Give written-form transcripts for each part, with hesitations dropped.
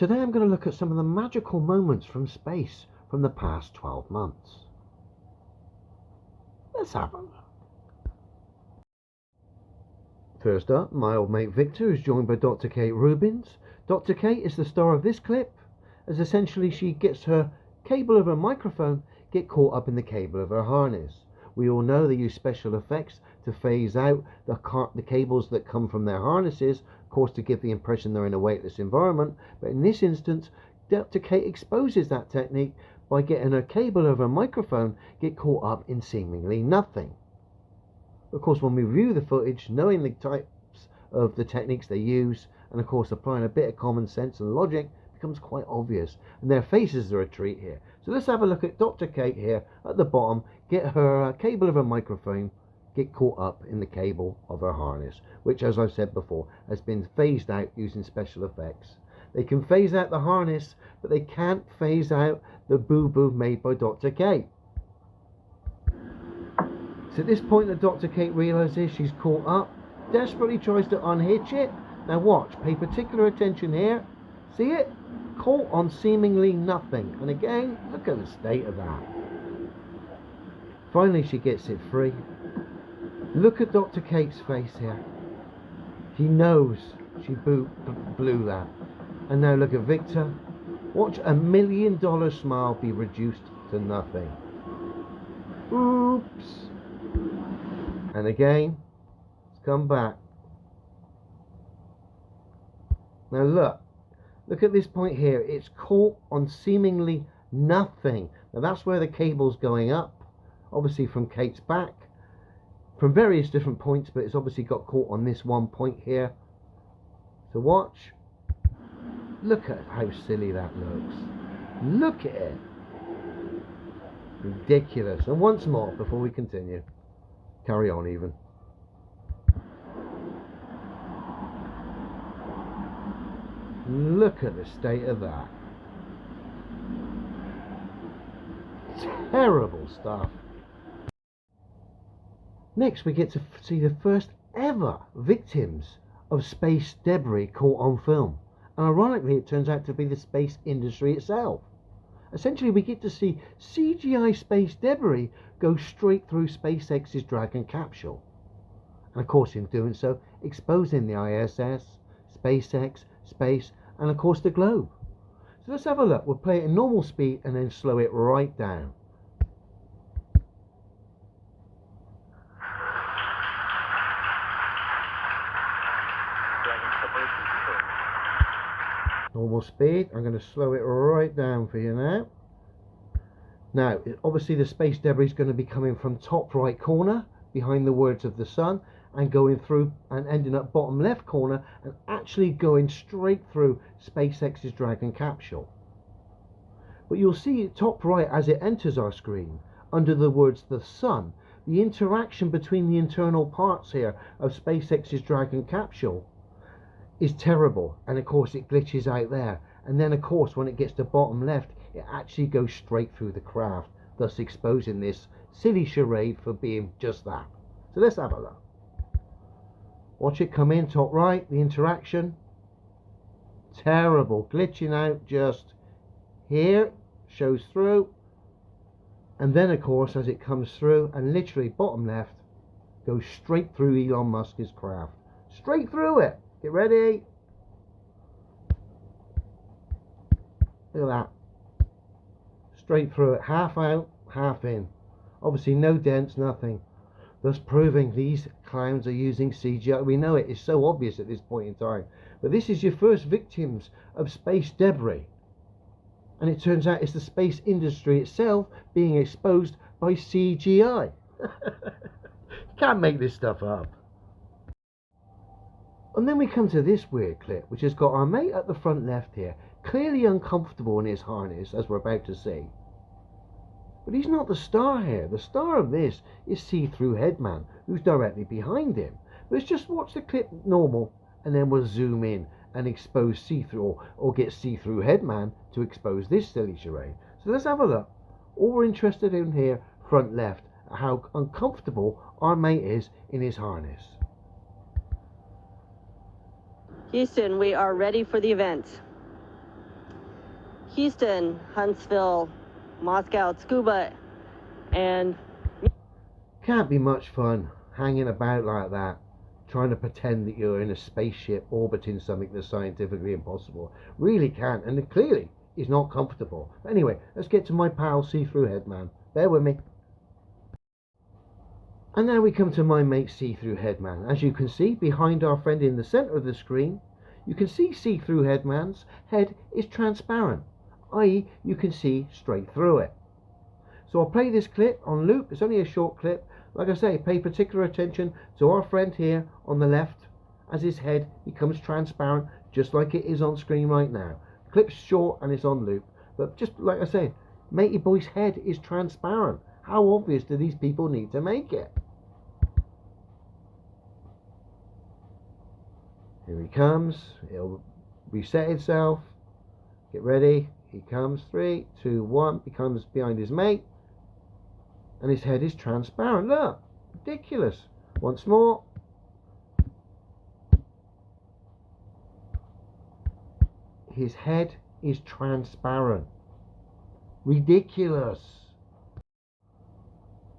Today I'm going to look at some of the magical moments from space from the past 12 months. Let's have a look. First up, my old mate Victor is joined by Dr. Kate Rubins. Dr. Kate is the star of this clip, as essentially she gets her cable of her microphone get caught up in the cable of her harness. We all know they use special effects to phase out the cables that come from their harnesses, of course to give the impression they're in a weightless environment, but in this instance Dr. Kate exposes that technique by getting her cable of her microphone get caught up in seemingly nothing. Of course, when we view the footage, knowing the types of the techniques they use, and of course applying a bit of common sense and logic, becomes quite obvious. And their faces are a treat here. So let's have a look at Dr. Kate here at the bottom, get her cable of her microphone, get caught up in the cable of her harness, which, as I've said before, has been phased out using special effects. They can phase out the harness, but they can't phase out the boo-boo made by Dr. Kate. It's at this point that Dr. Kate realises she's caught up, desperately tries to unhitch it. Now watch, pay particular attention here. See it? Caught on seemingly nothing. And again, look at the state of that. Finally she gets it free. Look at Dr. Kate's face here. He knows she blew that. And now look at Victor. Watch $1 million smile be reduced to nothing. Oops. And again, it's come back. Now look at this point here. It's caught on seemingly nothing. Now that's where the cable's going up, obviously from Kate's back, from various different points, but it's obviously got caught on this one point here. So watch. Look at how silly that looks. Look at it. Ridiculous. And once more, before we continue. Carry on even. Look at the state of that. Terrible stuff. Next we get to see the first ever victims of space debris caught on film. And ironically it turns out to be the space industry itself. Essentially we get to see CGI space debris go straight through SpaceX's Dragon capsule. And of course in doing so, exposing the ISS, SpaceX, space, and of course the globe. So let's have a look. We'll play it in normal speed and then slow it right down. Normal speed. I'm going to slow it right down for you now. Now, obviously the space debris is going to be coming from top right corner, behind the words of the sun, and going through and ending up bottom left corner, and actually going straight through SpaceX's Dragon capsule. But you'll see top right as it enters our screen, under the words the sun, the interaction between the internal parts here of SpaceX's Dragon capsule is terrible, and of course it glitches out there, and then of course when it gets to bottom left it actually goes straight through the craft, thus exposing this silly charade for being just that. So let's have a look. Watch it come in top right, the interaction. Terrible, glitching out just here, shows through, and then of course as it comes through and literally bottom left goes straight through Elon Musk's craft. Straight through it. Get ready. Look at that. Straight through it, half out, half in. Obviously no dents, nothing. Thus proving these clowns are using CGI. We know it is so obvious at this point in time. But this is your first victims of space debris. And it turns out it's the space industry itself being exposed by CGI. Can't make this stuff up. And then we come to this weird clip, which has got our mate at the front left here, clearly uncomfortable in his harness, as we're about to see. But he's not the star here. The star of this is See-Through Headman, who's directly behind him. Let's just watch the clip normal, and then we'll zoom in and expose See-Through, or get See-Through Headman to expose this silly charade. So let's have a look. All we're interested in here, front left, how uncomfortable our mate is in his harness. Houston, we are ready for the event. Houston, Huntsville, Moscow, Tsukuba, and... Can't be much fun hanging about like that, trying to pretend that you're in a spaceship orbiting something that's scientifically impossible. Really can't, and it clearly is not comfortable. But anyway, let's get to my pal See-Through Headman. Bear with me. And now we come to my mate See-Through Headman. As you can see, behind our friend in the centre of the screen, you can see See-Through Headman's head is transparent, i.e. you can see straight through it. So I'll play this clip on loop. It's only a short clip. Like I say, pay particular attention to our friend here on the left as his head becomes transparent, just like it is on screen right now. The clip's short and it's on loop, but just like I say, matey boy's head is transparent. How obvious do these people need to make it? Here he comes. It'll reset itself. Get ready. He comes. 3, 2, 1. Becomes behind his mate. And his head is transparent. Look. Ridiculous. Once more. His head is transparent. Ridiculous.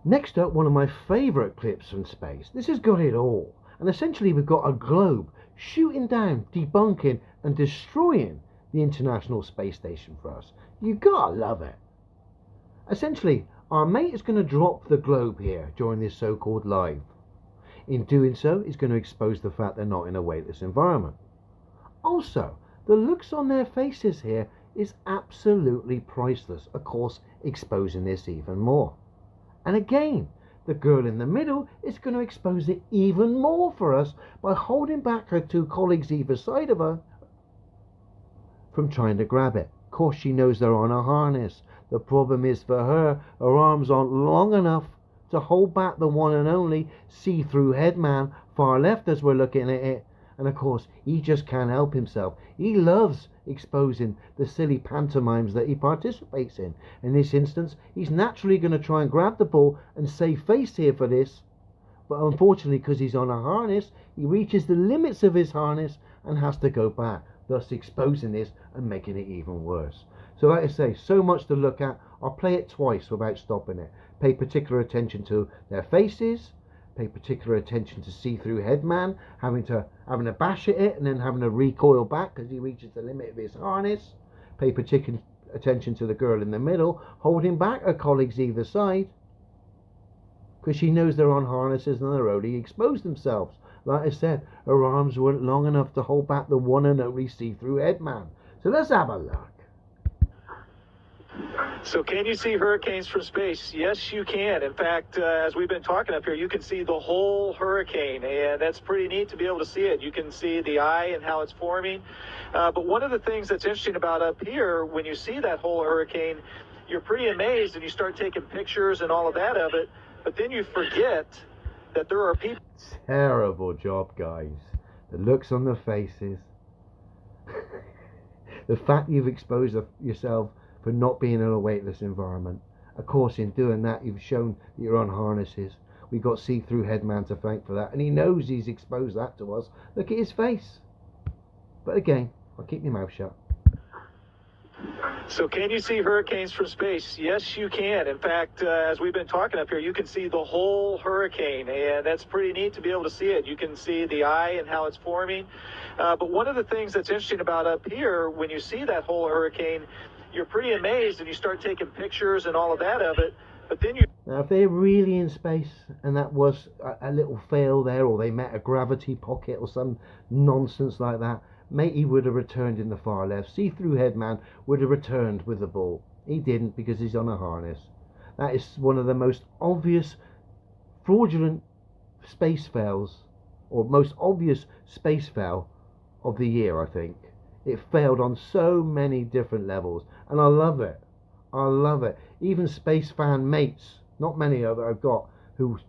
Next up, one of my favourite clips from space. This has got it all. And essentially we've got a globe shooting down, debunking and destroying the International Space Station for us. You gotta love it. Essentially, our mate is going to drop the globe here during this so-called live. In doing so, he's going to expose the fact they're not in a weightless environment. Also, the looks on their faces here is absolutely priceless, of course exposing this even more. And again, the girl in the middle is going to expose it even more for us by holding back her two colleagues either side of her from trying to grab it. Of course, she knows they're on a harness. The problem is for her arms aren't long enough to hold back the one and only See-Through Headman far left as we're looking at it. And of course, he just can't help himself. He loves exposing the silly pantomimes that he participates in. In this instance, he's naturally going to try and grab the ball and save face here for this. But unfortunately, because he's on a harness, he reaches the limits of his harness and has to go back, thus exposing this and making it even worse. So like I say, so much to look at. I'll play it twice without stopping it. Pay particular attention to their faces. Pay particular attention to See-Through Headman having to bash at it and then having to recoil back because he reaches the limit of his harness. Pay particular attention to the girl in the middle holding back her colleagues either side because she knows they're on harnesses and they're already exposed themselves. Like I said, her arms weren't long enough to hold back the one and only See-Through Headman. So let's have a look. So can you see hurricanes from space? Yes, you can. In fact, as we've been talking up here, you can see the whole hurricane, and that's pretty neat to be able to see it. You can see the eye and how it's forming. But one of the things that's interesting about up here, when you see that whole hurricane, you're pretty amazed and you start taking pictures and all of that of it, but then you forget that there are people... Terrible job, guys. The looks on the faces. The fact you've exposed yourself for not being in a weightless environment. Of course, in doing that, you've shown that you're on harnesses. We've got See-Through Headman to thank for that. And he knows he's exposed that to us. Look at his face. But again, I'll keep my mouth shut. So can you see hurricanes from space? Yes, you can. In fact, as we've been talking up here, you can see the whole hurricane, and that's pretty neat to be able to see it. You can see the eye and how it's forming. But one of the things that's interesting about up here, when you see that whole hurricane, you're pretty amazed and you start taking pictures and all of that of it, but then you... Now, if they're really in space and that was a little fail there, or they met a gravity pocket or some nonsense like that, matey would have returned in the far left. See-Through Headman would have returned with the ball. He didn't because he's on a harness. That is one of the most obvious fraudulent space fails, or most obvious space fail of the year, I think. It failed on so many different levels, and I love it. I love it. Even space fan mates, not many of I've got who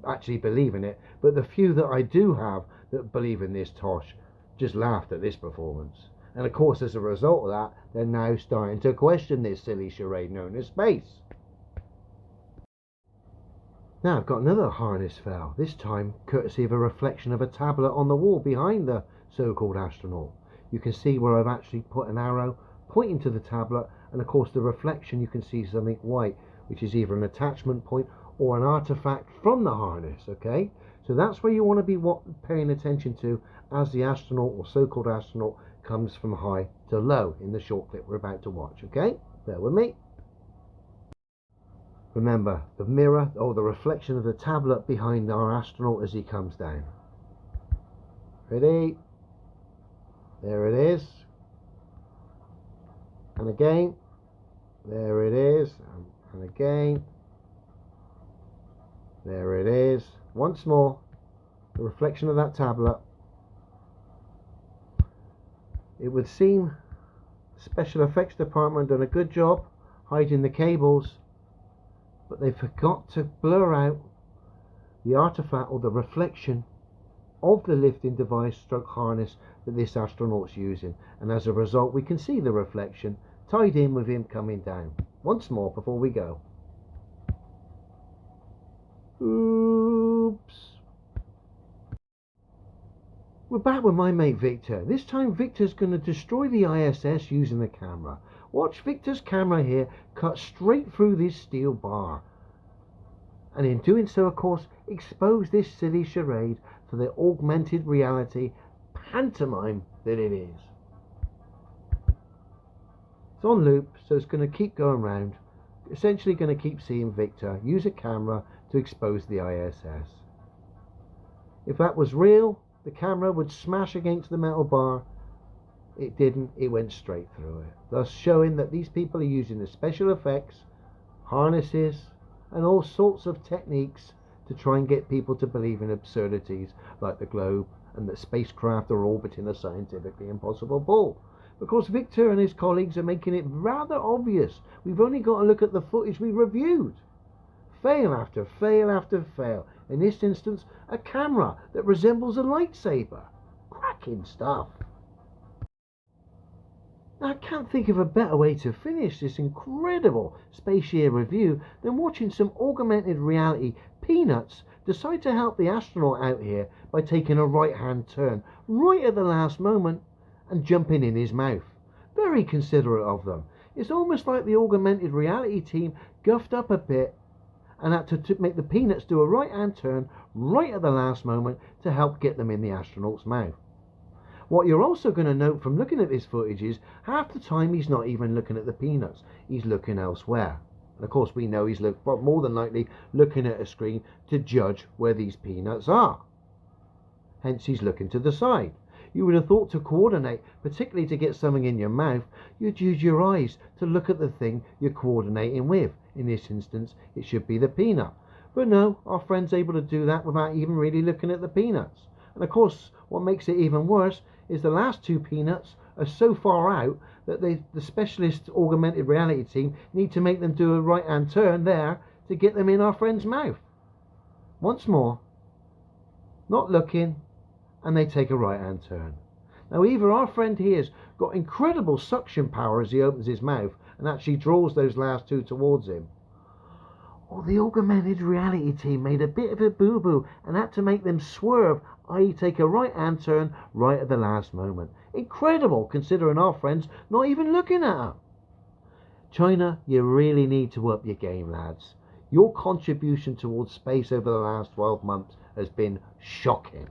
actually believe in it, but the few that I do have that believe in this tosh just laughed at this performance. And of course, as a result of that, they're now starting to question this silly charade known as space. Now I've got another harness fail, this time courtesy of a reflection of a tablet on the wall behind the so-called astronaut. You can see where I've actually put an arrow pointing to the tablet, and of course the reflection, you can see something white, which is either an attachment point or an artifact from the harness. Okay, so that's where you want to be paying attention to as the astronaut, or so-called astronaut, comes from high to low in the short clip we're about to watch. Okay, bear with me. Remember the mirror, or the reflection of the tablet behind our astronaut as he comes down. Ready? There it is. And again. There it is. And again. There it is. Once more. The reflection of that tablet. It would seem the special effects department done a good job hiding the cables, but they forgot to blur out the artifact, or the reflection of the lifting device stroke harness that this astronaut's using, and as a result we can see the reflection tied in with him coming down. Once more before we go. Oops. We're back with my mate Victor. This time Victor's going to destroy the ISS using the camera. Watch Victor's camera here cut straight through this steel bar, and in doing so, of course, expose this silly charade for the augmented reality pantomime that it is. It's on loop, so it's going to keep going round, essentially going to keep seeing Victor use a camera to expose the ISS. If that was real, the camera would smash against the metal bar. It didn't, it went straight through it, thus showing that these people are using the special effects, harnesses, and all sorts of techniques to try and get people to believe in absurdities like the globe and that spacecraft are orbiting a scientifically impossible ball. Because Victor and his colleagues are making it rather obvious. We've only got to look at the footage we reviewed. Fail after fail after fail. In this instance, a camera that resembles a lightsaber. Cracking stuff. Now, I can't think of a better way to finish this incredible Space Year review than watching some augmented reality peanuts decide to help the astronaut out here by taking a right-hand turn right at the last moment and jumping in his mouth. Very considerate of them. It's almost like the augmented reality team guffed up a bit and had to make the peanuts do a right-hand turn right at the last moment to help get them in the astronaut's mouth. What you're also going to note from looking at this footage is half the time he's not even looking at the peanuts, he's looking elsewhere. And of course we know he's more than likely looking at a screen to judge where these peanuts are. Hence he's looking to the side. You would have thought to coordinate, particularly to get something in your mouth, you'd use your eyes to look at the thing you're coordinating with. In this instance, it should be the peanut. But no, our friend's able to do that without even really looking at the peanuts. And of course, what makes it even worse is the last two peanuts are so far out that the specialist augmented reality team need to make them do a right-hand turn there to get them in our friend's mouth. Once more, not looking, and they take a right-hand turn. Now either our friend here's got incredible suction power as he opens his mouth and actually draws those last two towards him, or the augmented reality team made a bit of a boo-boo and had to make them swerve, i.e. take a right-hand turn right at the last moment. Incredible, considering our friend's not even looking at them. China, you really need to up your game, lads. Your contribution towards space over the last 12 months has been shocking.